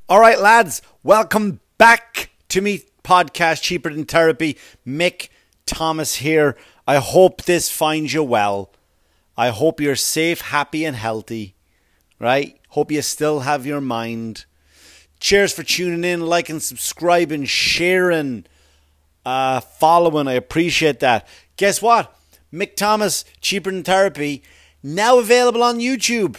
All right, lads, welcome back to me podcast, Cheaper Than Therapy. Mick Thomas here. I hope this finds you well. I hope you're safe, happy, and healthy. Right? Hope you still have your mind. Cheers for tuning in, liking, subscribing, sharing, following. I appreciate that. Guess what? Mick Thomas, Cheaper Than Therapy, now available on YouTube.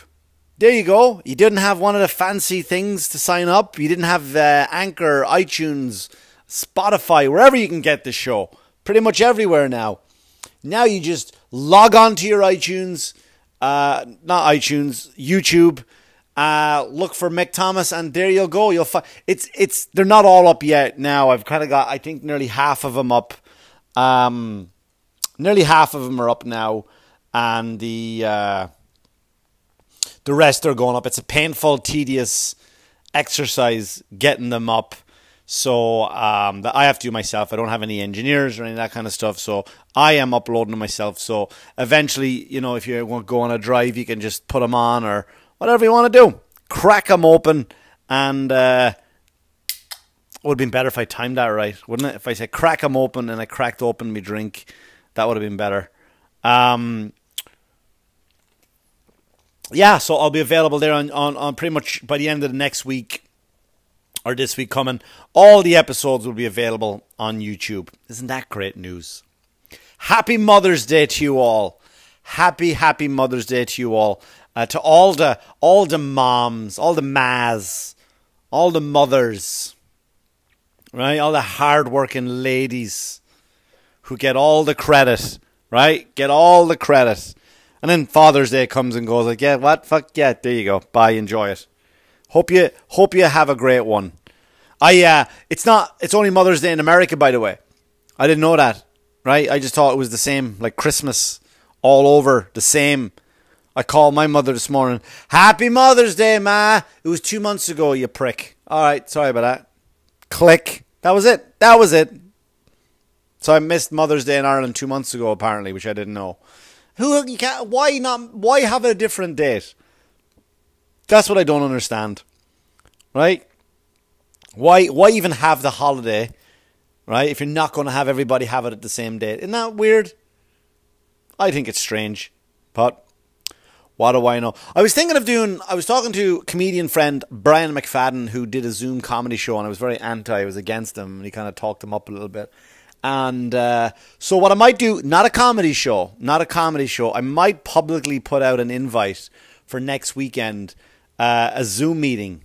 There you go. You didn't have one of the fancy things to sign up. You didn't have Anchor, iTunes, Spotify, wherever you can get the show. Pretty much everywhere now. Now you just log on to your iTunes, YouTube. Look for Mick Thomas, and there you'll go. You'll find they're not all up yet. Now I've kind of got, I think, nearly half of them up. Nearly half of them are up now, and the rest are going up. It's a painful, tedious exercise getting them up. So that I have to do myself. I don't have any engineers or any of that kind of stuff. So I am uploading them myself. So eventually, you know, if you want to go on a drive, you can just put them on or whatever you want to do. Crack them open. And it would have been better if I timed that right, wouldn't it? If I said crack them open and I cracked open my drink, that would have been better. Yeah, so I'll be available there on pretty much by the end of the next week or this week coming. All the episodes will be available on YouTube. Isn't that great news? Happy Mother's Day to you all. Happy Mother's Day to you all. To all the moms, all the mas, all the mothers, right? All the hard-working ladies who get all the credit, right? Get all the credit. And then Father's Day comes and goes like, yeah, what? Fuck yeah, there you go. Bye, enjoy it. Hope you have a great one. It's only Mother's Day in America, by the way. I didn't know that, right? I just thought it was the same, like Christmas, all over, the same. I called my mother this morning. Happy Mother's Day, ma. It was 2 months ago, you prick. All right, sorry about that. Click. That was it. So I missed Mother's Day in Ireland 2 months ago, apparently, which I didn't know. Why have a different date? That's what I don't understand. Right? Why even have the holiday, right? If you're not going to have everybody have it at the same date. Isn't that weird? I think it's strange. But what do I know? I was talking to comedian friend Brian McFadden, who did a Zoom comedy show, and I was very I was against him, and he kind of talked him up a little bit. And so what I might do, not a comedy show, I might publicly put out an invite for next weekend, a Zoom meeting.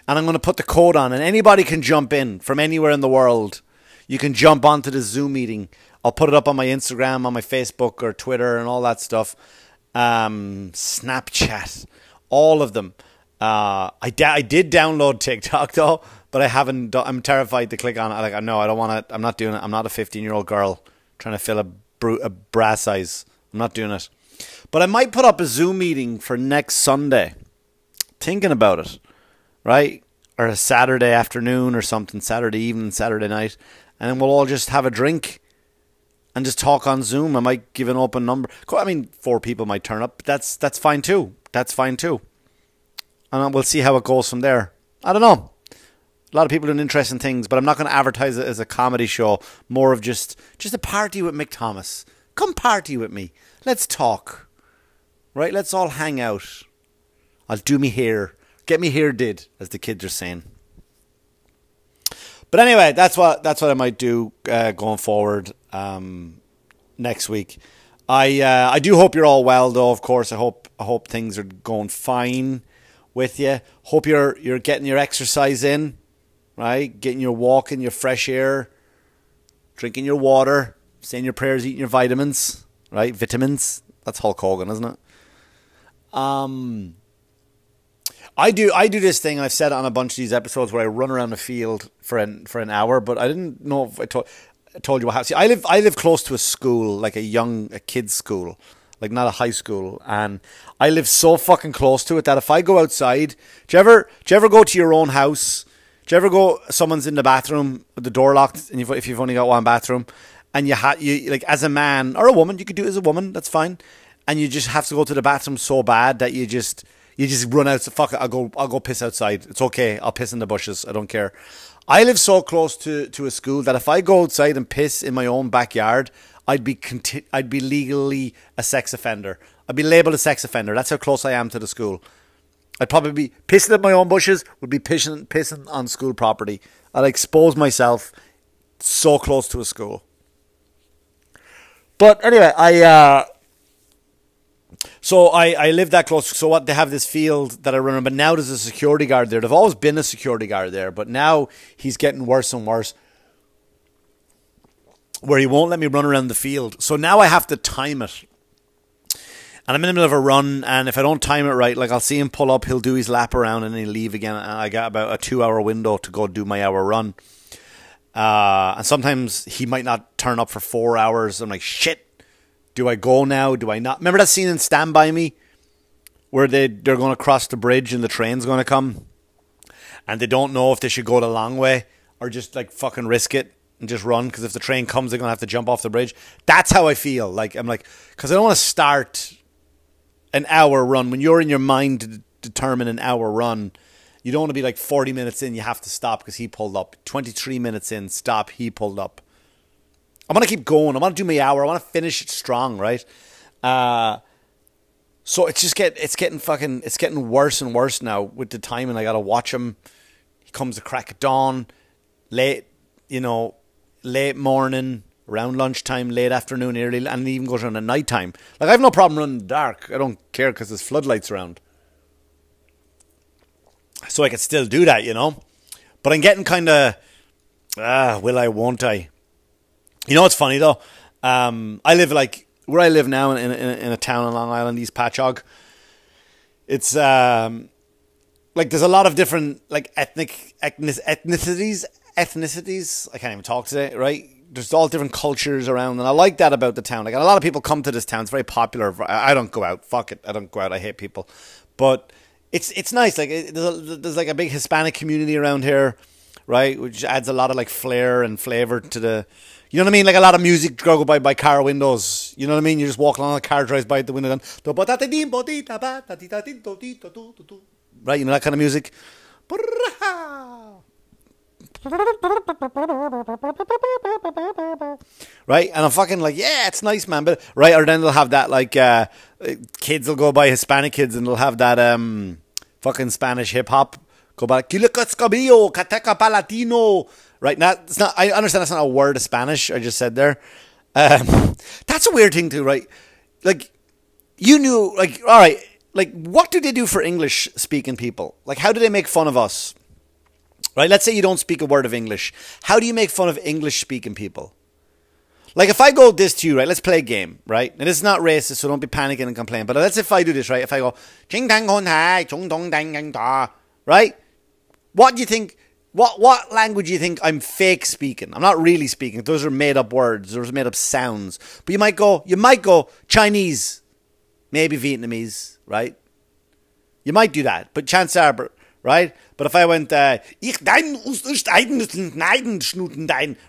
And I'm going to put the code on, and anybody can jump in from anywhere in the world. You can jump onto the Zoom meeting. I'll put it up on my Instagram, on my Facebook or Twitter and all that stuff. Snapchat, all of them. I did download TikTok though, but I haven't. I'm terrified to click on it. Like, no, I don't want to. I'm not doing it. I'm not a 15-year-old girl trying to fill a bra size. I'm not doing it. But I might put up a Zoom meeting for next Sunday. Thinking about it, right? Or a Saturday afternoon or something, Saturday evening, Saturday night, and then we'll all just have a drink and just talk on Zoom. I might give an open number. I mean, 4 people might turn up, but that's fine too. And we'll see how it goes from there. I don't know. A lot of people doing interesting things, but I'm not going to advertise it as a comedy show. More of just a party with Mick Thomas. Come party with me. Let's talk. Right? Let's all hang out. I'll do me hair. Get me hair did, as the kids are saying. But anyway, that's what I might do going forward next week. I do hope you're all well, though. Of course, I hope things are going fine with you. Hope you're getting your exercise in, right? Getting your walk in, your fresh air, drinking your water, saying your prayers, eating your vitamins, right? Vitamins. That's Hulk Hogan, isn't it? I do this thing, and I've said it on a bunch of these episodes, where I run around the field for an hour, but I didn't know if I told you what happened. See, I live close to a school, like a kid's school, like not a high school, and I live so fucking close to it that if I go outside, do you ever go to your own house? Do you ever go, someone's in the bathroom with the door locked, and if you've only got one bathroom, and you like, as a man or a woman, you could do it as a woman, that's fine, and you just have to go to the bathroom so bad that you You just run out. So fuck it. I'll go piss outside. It's okay. I'll piss in the bushes. I don't care. I live so close to a school that if I go outside and piss in my own backyard, I'd be legally a sex offender. I'd be labelled a sex offender. That's how close I am to the school. I'd probably be pissing at my own bushes. Would be pissing on school property. I'd expose myself so close to a school. But anyway, I live that close. So what, they have this field that I run on, but now there's a security guard there. There've always been a security guard there, but now he's getting worse and worse, where he won't let me run around the field. So now I have to time it. And I'm in the middle of a run, and if I don't time it right, like I'll see him pull up, he'll do his lap around, and then he'll leave again. And I got about a 2-hour window to go do my hour run. And sometimes he might not turn up for 4 hours. I'm like, shit, do I go now? Do I not? Remember that scene in Stand By Me where they're going to cross the bridge and the train's going to come? And they don't know if they should go the long way or just like fucking risk it and just run, because if the train comes, they're going to have to jump off the bridge. That's how I feel. Like, I'm like, because I don't want to start an hour run. When you're in your mind to determine an hour run, you don't want to be like 40 minutes in, you have to stop because he pulled up. 23 minutes in, stop, he pulled up. I want to keep going. I want to do my hour. I want to finish it strong, right? So it's getting worse and worse now with the timing. I got to watch him. He comes a crack of dawn, late morning, around lunchtime, late afternoon, early, and it even goes around at night time. Like, I have no problem running in the dark. I don't care because there's floodlights around. So I could still do that, But I'm getting kind of, will I, won't I? You know what's funny, though? I live, like, where I live now in a town on Long Island, East Patchogue. It's, like, there's a lot of different, like, ethnicities. I can't even talk today, right? There's all different cultures around, and I like that about the town. Like, a lot of people come to this town. It's very popular. I don't go out. Fuck it. I don't go out. I hate people. But it's nice. Like, there's like a big Hispanic community around here, right? Which adds a lot of like flair and flavor to the, you know what I mean? Like, a lot of music go by car windows. You know what I mean? You just walk along, the car drives by the window, right? You know that kind of music. Right, and I'm fucking like, yeah, it's nice, man. But right, or then they'll have that, like, kids will go by, Hispanic kids, and they'll have that fucking Spanish hip hop go by, right? Now, it's not. I understand that's not a word of Spanish I just said there. That's a weird thing too, right? Like, you knew, like, all right, like, what do they do for English speaking people? Like, how do they make fun of us? Right, let's say you don't speak a word of English. How do you make fun of English-speaking people? Like, if I go this to you, right, let's play a game, right? And this is not racist, so don't be panicking and complaining. But let's say if I do this, right, if I go, right? What do you think, what language do you think I'm fake speaking? I'm not really speaking. Those are made-up words. Those are made-up sounds. But you might go Chinese, maybe Vietnamese, right? You might do that, but chances are, right? But if I went, right,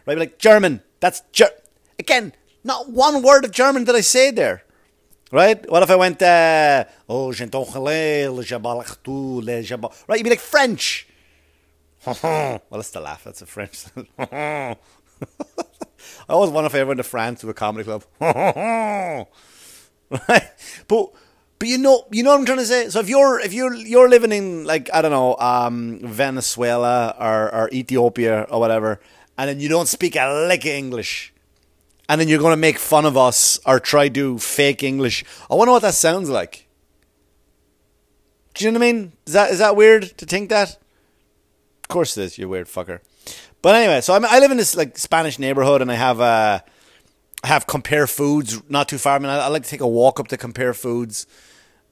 like German, that's again, not one word of German that I say there, right? What if I went, right, you'd be like French. Well, that's the laugh, that's a French. I always wonder if I ever went to France to a comedy club. Right? But you know what I'm trying to say? So if you're living in, like, I don't know, Venezuela or Ethiopia or whatever, and then you don't speak a lick of English, and then you're going to make fun of us or try to fake English, I wonder what that sounds like. Do you know what I mean? Is that weird to think that? Of course it is, you weird fucker. But anyway, so I live in this, like, Spanish neighborhood, and I have Compare Foods not too far. I mean, I like to take a walk up to Compare Foods,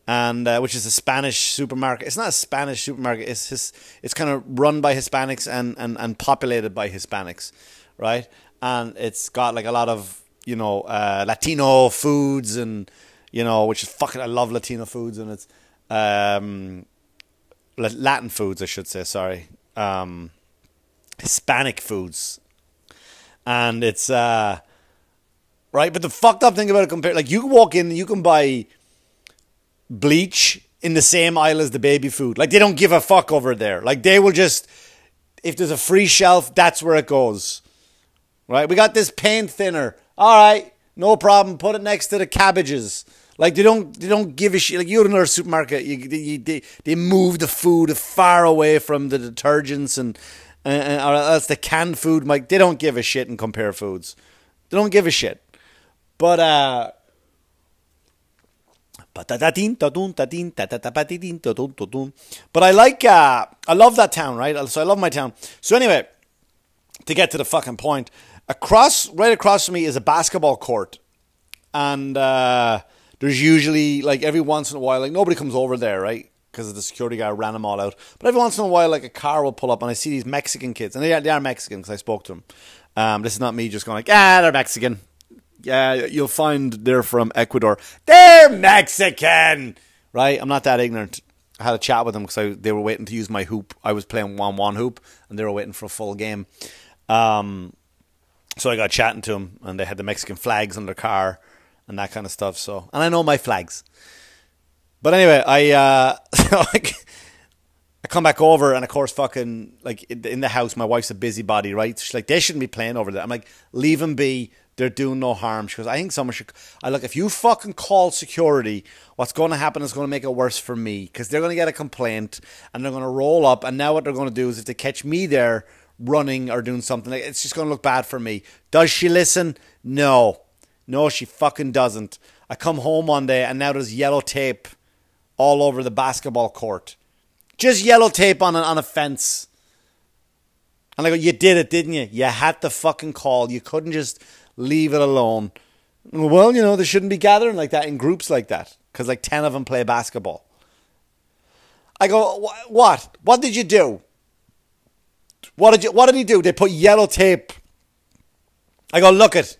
and which is a Spanish supermarket. It's not a Spanish supermarket. It's kind of run by Hispanics and populated by Hispanics, right? And it's got like a lot of, Latino foods, and which is fucking, I love Latino foods, and it's Latin foods, I should say. Sorry, Hispanic foods, and it's right. But the fucked up thing about it, like, you can walk in, you can buy bleach in the same aisle as the baby food. Like, they don't give a fuck over there. Like, they will just, if there's a free shelf, that's where it goes. Right? We got this paint thinner. All right, no problem. Put it next to the cabbages. Like, they don't give a shit. Like, you go to another supermarket, they move the food far away from the detergents and or else the canned food. Like, they don't give a shit and compare foods. They don't give a shit. But I like I love that town, right? So I love my town. So anyway, to get to the fucking point, right across from me is a basketball court, and there's usually, like, every once in a while, like, nobody comes over there, right? Because the security guy ran them all out. But every once in a while, like, a car will pull up, and I see these Mexican kids, and they are Mexican because I spoke to them. This is not me just going like, they're Mexican. Yeah, you'll find they're from Ecuador. They're Mexican, right? I'm not that ignorant. I had a chat with them because they were waiting to use my hoop. I was playing 1-1 hoop, and they were waiting for a full game. So I got chatting to them, and they had the Mexican flags on their car and that kind of stuff. So, and I know my flags. But anyway, I come back over, and of course, fucking, like, in the house, my wife's a busybody, right? She's like, they shouldn't be playing over there. I'm like, leave them be. They're doing no harm. She goes, I think someone should. Look, if you fucking call security, what's going to happen is going to make it worse for me, because they're going to get a complaint and they're going to roll up. And now what they're going to do is, if they catch me there running or doing something, it's just going to look bad for me. Does she listen? No, she fucking doesn't. I come home one day and now there's yellow tape all over the basketball court. Just yellow tape on a fence. And I go, you did it, didn't you? You had to fucking call. You couldn't just leave it alone. Well, they shouldn't be gathering like that in groups like that, because like 10 of them play basketball. I go, what? What did you do? What did he do? They put yellow tape. I go, look it.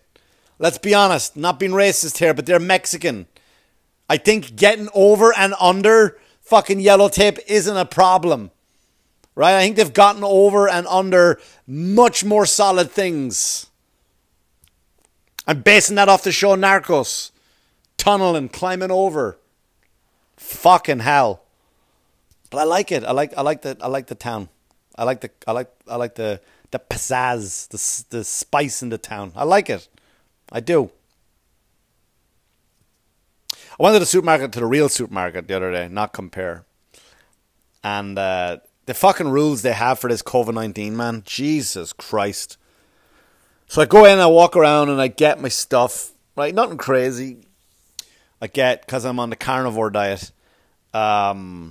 Let's be honest. Not being racist here, but they're Mexican. I think getting over and under fucking yellow tape isn't a problem. Right? I think they've gotten over and under much more solid things. I'm basing that off the show Narcos. Tunneling, climbing over. Fucking hell. But I like it. I like the town. I like the pizzazz, the spice in the town. I like it. I do. I went to the supermarket, to the real supermarket the other day, not Compare. And the fucking rules they have for this COVID-19, man. Jesus Christ. So I go in, I walk around, and I get my stuff. Right? Nothing crazy. I get, because I'm on the carnivore diet, I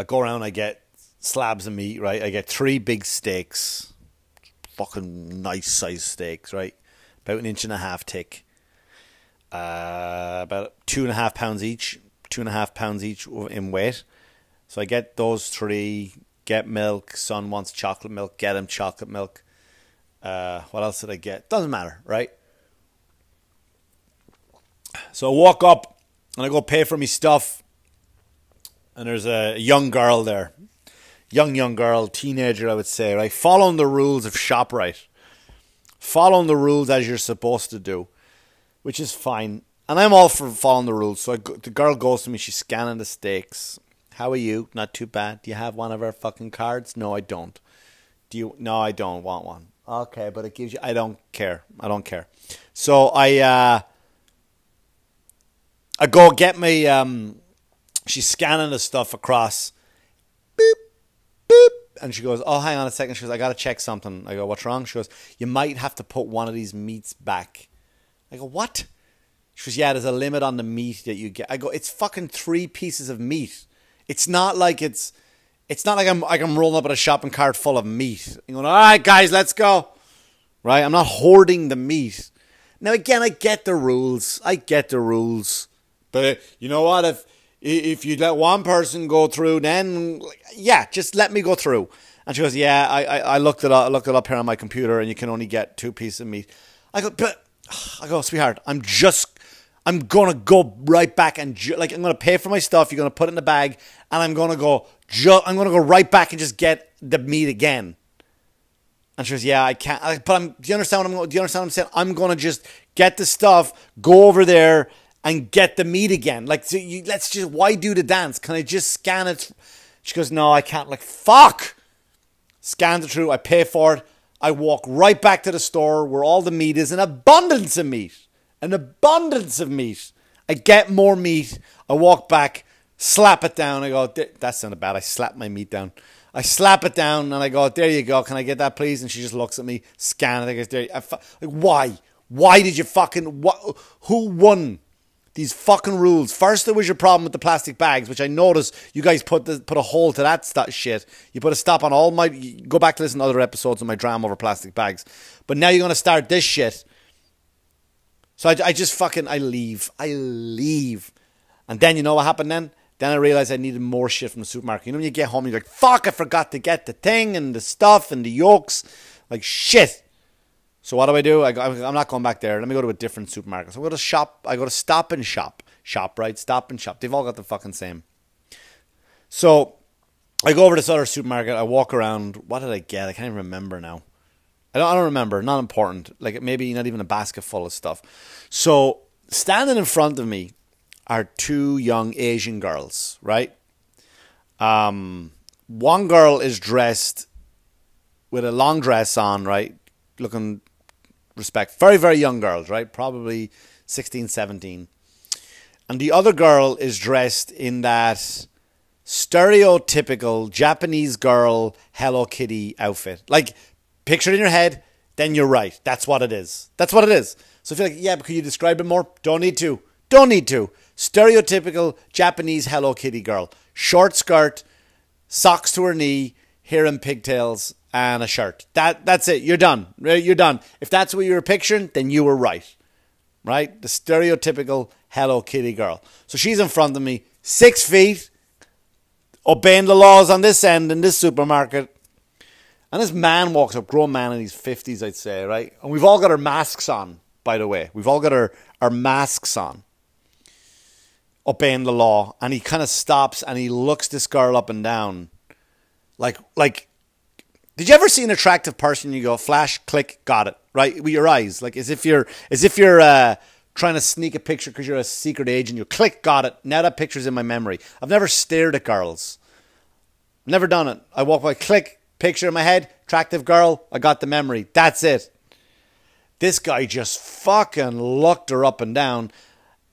go around, I get slabs of meat, right? I get 3 big steaks. Fucking nice sized steaks, right? About 1.5 inches thick. About 2.5 pounds each. 2.5 pounds each in weight. So I get those 3, get milk. Son wants chocolate milk, get him chocolate milk. What else did I get? Doesn't matter, right? So I walk up and I go pay for me stuff. And there's a young girl there. Young girl, teenager, I would say, right? Following the rules of ShopRite. Following the rules as you're supposed to do. Which is fine. And I'm all for following the rules. So the girl goes to me, she's scanning the steaks. How are you? Not too bad. Do you have one of our fucking cards? No, I don't. No, I don't want one. Okay, but it gives you... I don't care. So I go get me... she's scanning the stuff across. Boop, boop. And she goes, oh, hang on a second. She goes, I got to check something. I go, what's wrong? She goes, you might have to put one of these meats back. I go, what? She goes, yeah, there's a limit on the meat that you get. I go, it's fucking 3 pieces of meat. It's not like I'm rolling up at a shopping cart full of meat. You going, all right, guys, let's go. Right? I'm not hoarding the meat. Now, again, I get the rules. But you know what? If you let one person go through, then, yeah, just let me go through. And she goes, yeah, I looked it up here on my computer, and you can only get 2 pieces of meat. I go, sweetheart, I'm going to go right back and, I'm going to pay for my stuff. You're going to put it in the bag, and I'm going to go right back and just get the meat again. And she goes, yeah, I can't. Do you understand what I'm saying? I'm going to just get the stuff, go over there, and get the meat again. Like, so why do the dance? Can I just scan it? She goes, no, I can't. Like, fuck. Scanned it through. I pay for it. I walk right back to the store where all the meat is. An abundance of meat. An abundance of meat. I get more meat. I walk back, slap it down. I go, that sounded bad. I slap my meat down. I slap it down and I go, there you go. Can I get that, please? And she just looks at me, scan it. I go, there. Like, why? Why did you fucking... Who won these fucking rules? First, there was your problem with the plastic bags, which I noticed you guys put a hole to that shit. You put a stop on all my... Go back to listen to other episodes of my drama over plastic bags. But now you're going to start this shit. So I just fucking... I leave. And then you know what happened then? Then I realized I needed more shit from the supermarket. You know when you get home, you're like, fuck, I forgot to get the thing and the stuff and the yolks. Like, shit. So what do? I'm not going back there. Let me go to a different supermarket. So I go to shop. I go to Stop and Shop. ShopRite, Stop and Shop. They've all got the fucking same. So I go over to this other supermarket. I walk around. What did I get? I can't even remember now. I don't remember. Not important. Like, maybe not even a basket full of stuff. So standing in front of me are two young Asian girls, right? One girl is dressed with a long dress on, right? Looking respect. Very, very young girls, right? Probably 16, 17. And the other girl is dressed in that stereotypical Japanese girl Hello Kitty outfit. Like, picture it in your head, then you're right. That's what it is. That's what it is. So if you're like, yeah, but could you describe it more? Don't need to. Stereotypical Japanese Hello Kitty girl. Short skirt, socks to her knee, hair and pigtails, and a shirt. That's it. You're done. You're done. If that's what you were picturing, then you were right. Right? The stereotypical Hello Kitty girl. So she's in front of me, 6 feet, obeying the laws on this end in this supermarket. And this man walks up, grown man in his 50s, I'd say, right? And we've all got our masks on, by the way. We've all got our masks on, obeying the law. And he kind of stops and he looks this girl up and down. Like, did you ever see an attractive person and you go, flash, click, got it, right? With your eyes. Like, as if you're trying to sneak a picture because you're a secret agent. You click, got it. Now that picture's in my memory. I've never stared at girls. Never done it. I walk by, click, picture in my head, attractive girl, I got the memory. That's it. This guy just fucking looked her up and down,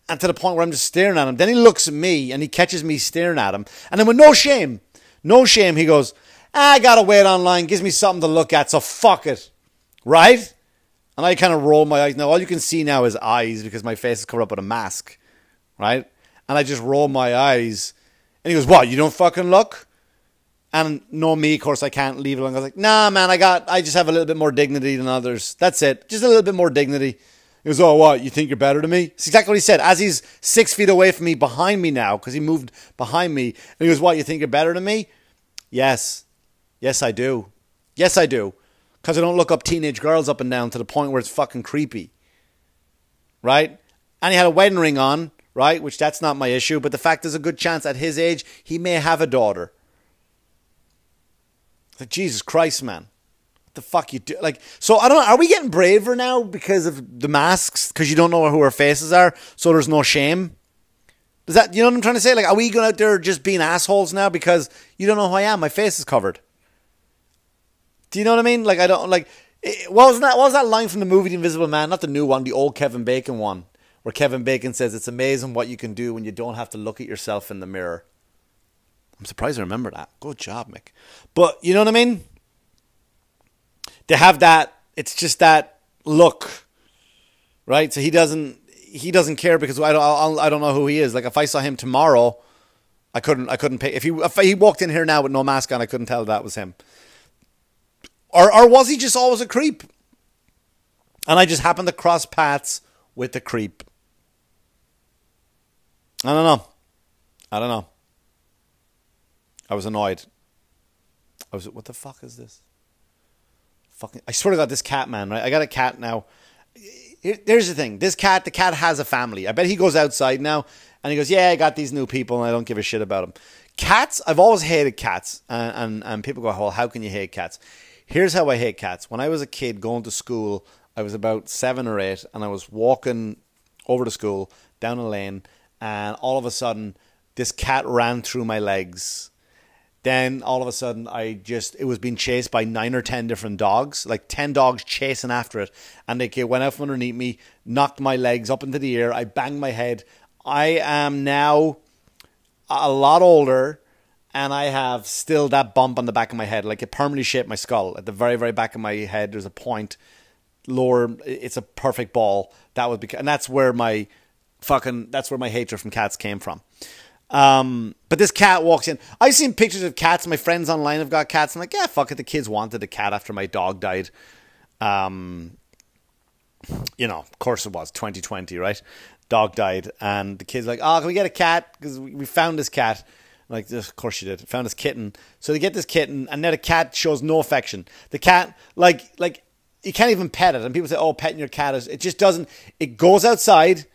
and to the point where I'm just staring at him. Then he looks at me and he catches me staring at him. And then with no shame, he goes, I gotta wait online, gives me something to look at, so fuck it. Right? And I kind of roll my eyes. Now all you can see now is eyes because my face is covered up with a mask. Right? And I just roll my eyes. And he goes, what, you don't fucking look? And no, me, of course, I can't leave it alone. I was like, nah, man, I just have a little bit more dignity than others. That's it. Just a little bit more dignity. He goes, oh, what, you think you're better than me? It's exactly what he said. As he's 6 feet away from me, behind me now, because he moved behind me. And he goes, what, you think you're better than me? Yes. Yes, I do. Yes, I do. Because I don't look up teenage girls up and down to the point where it's fucking creepy. Right? And he had a wedding ring on, right? Which that's not my issue. But the fact there's a good chance at his age, he may have a daughter. Like, Jesus Christ, man. What the fuck you do? Like, so I don't know. Are we getting braver now because of the masks? Because you don't know who our faces are, so there's no shame? Does that, you know what I'm trying to say? Like, are we going out there just being assholes now because you don't know who I am? My face is covered. Do you know what I mean? Like, I don't, like, what was that line from the movie The Invisible Man? Not the new one, the old Kevin Bacon one, where Kevin Bacon says, it's amazing what you can do when you don't have to look at yourself in the mirror. I'm surprised I remember that. Good job, Mick. But you know what I mean? They have that. It's just that look, right? So he doesn't care because I don't know who he is. Like, if I saw him tomorrow, I couldn't pay. If he walked in here now with no mask on, I couldn't tell that was him. Or was he just always a creep? And I just happened to cross paths with the creep. I don't know. I was annoyed. What the fuck is this? I swear to God, this cat, man, right? I got a cat now. Here's the thing. The cat has a family. I bet he goes outside now and he goes, yeah, I got these new people and I don't give a shit about them. Cats, I've always hated cats. And people go, well, how can you hate cats? Here's how I hate cats. When I was a kid going to school, I was about 7 or 8 and I was walking over to school. down a lane, and all of a sudden, this cat ran through my legs. Then all of a sudden, it was being chased by 9 or 10 different dogs, like 10 dogs chasing after it. And they went out from underneath me, knocked my legs up into the air. I banged my head. I am now a lot older, and I have still that bump on the back of my head. Like, it permanently shaped my skull. At the very, very back of my head, there's a point. Lower, it's a perfect ball. And that's where my hatred from cats came from. But this cat walks in. I've seen pictures of cats. My friends online have got cats. I'm like, yeah, fuck it. The kids wanted a cat after my dog died. Of course it was 2020, right? Dog died, and the kids are like, oh, can we get a cat? Because we found this cat. I'm like, of course you did. Found this kitten. So they get this kitten, and now the cat shows no affection. The cat, like you can't even pet it. And people say, oh, petting your cat it just doesn't. It goes outside.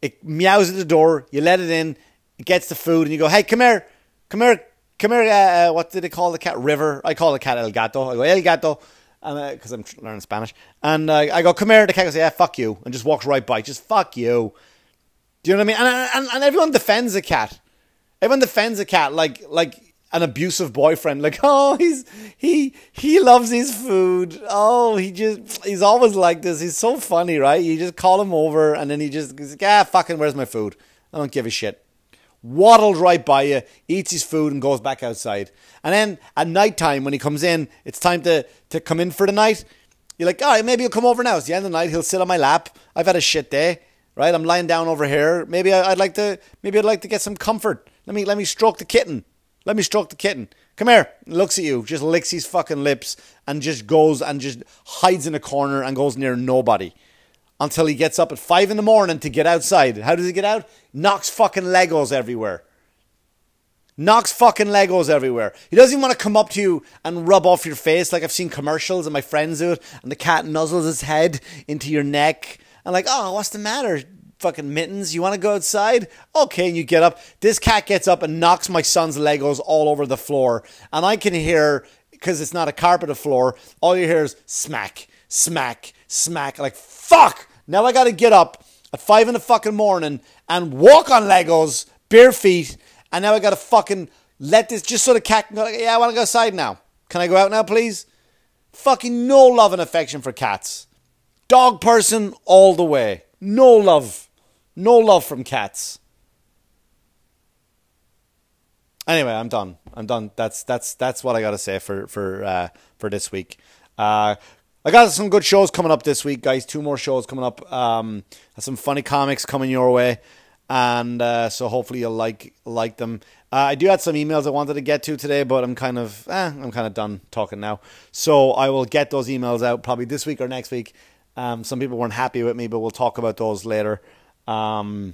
It meows at the door. You let it in. It gets the food, and you go, hey, come here. What did they call the cat? River. I call the cat El Gato. I go, El Gato, because I'm learning Spanish. And I go, come here. The cat goes, yeah, fuck you, and just walks right by. Just fuck you. Do you know what I mean? And everyone defends a cat. Everyone defends a cat like an abusive boyfriend. Like, oh, he loves his food. Oh, he's always like this. He's so funny, right? You just call him over, and then he just goes, fucking, where's my food? I don't give a shit. Waddled right by you, eats his food, and goes back outside. And then at night time, when he comes in, it's time to come in for the night. You're like, all right, maybe he'll come over now. It's the end of the night. He'll sit on my lap. I've had a shit day, right? I'm lying down over here. Maybe I'd like to get some comfort. Let me stroke the kitten. Let me stroke the kitten. Come here. Looks at you, just licks his fucking lips, and just goes and just hides in a corner and goes near nobody. Until he gets up at 5 a.m. to get outside. How does he get out? Knocks fucking Legos everywhere. He doesn't even want to come up to you and rub off your face. Like, I've seen commercials and my friends do it. And the cat nuzzles his head into your neck. And like, oh, what's the matter? Fucking mittens, you want to go outside? Okay, and you get up. This cat gets up and knocks my son's Legos all over the floor. And I can hear, because it's not a carpeted floor, all you hear is smack, smack, smack. Like, fuck! Now I gotta get up at 5 a.m. and walk on Legos, bare feet, and now I gotta fucking let this, just so the cat can go, like, yeah, I wanna go outside now. Can I go out now, please? Fucking no love and affection for cats. Dog person all the way. No love. No love from cats. Anyway, I'm done. That's what I gotta say for this week. I got some good shows coming up this week, guys. 2 more shows coming up. Some funny comics coming your way, and so hopefully you'll like them. I do have some emails I wanted to get to today, but I'm kind of done talking now. So I will get those emails out probably this week or next week. Some people weren't happy with me, but we'll talk about those later. I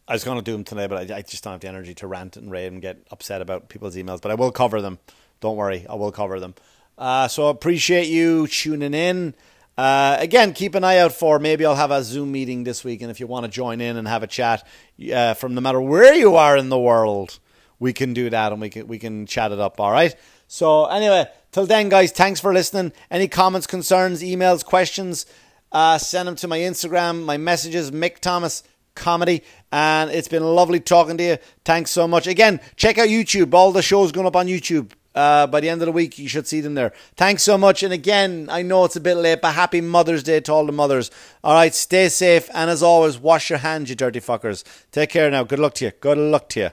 was going to do them today, but I just don't have the energy to rant and rave and get upset about people's emails. But I will cover them. Don't worry, I will cover them. So I appreciate you tuning in. Again, keep an eye out for, maybe I'll have a Zoom meeting this week, and if you want to join in and have a chat from no matter where you are in the world, we can do that, and we can chat it up, all right? So anyway, till then, guys, thanks for listening. Any comments, concerns, emails, questions, send them to my Instagram, my messages, Mick Thomas Comedy, and it's been lovely talking to you. Thanks so much. Again, check out YouTube. All the shows going up on YouTube. By the end of the week, you should see them there. Thanks so much. And again, I know it's a bit late, but happy Mother's Day to all the mothers. All right, stay safe. And as always, wash your hands, you dirty fuckers. Take care now. Good luck to you. Good luck to you.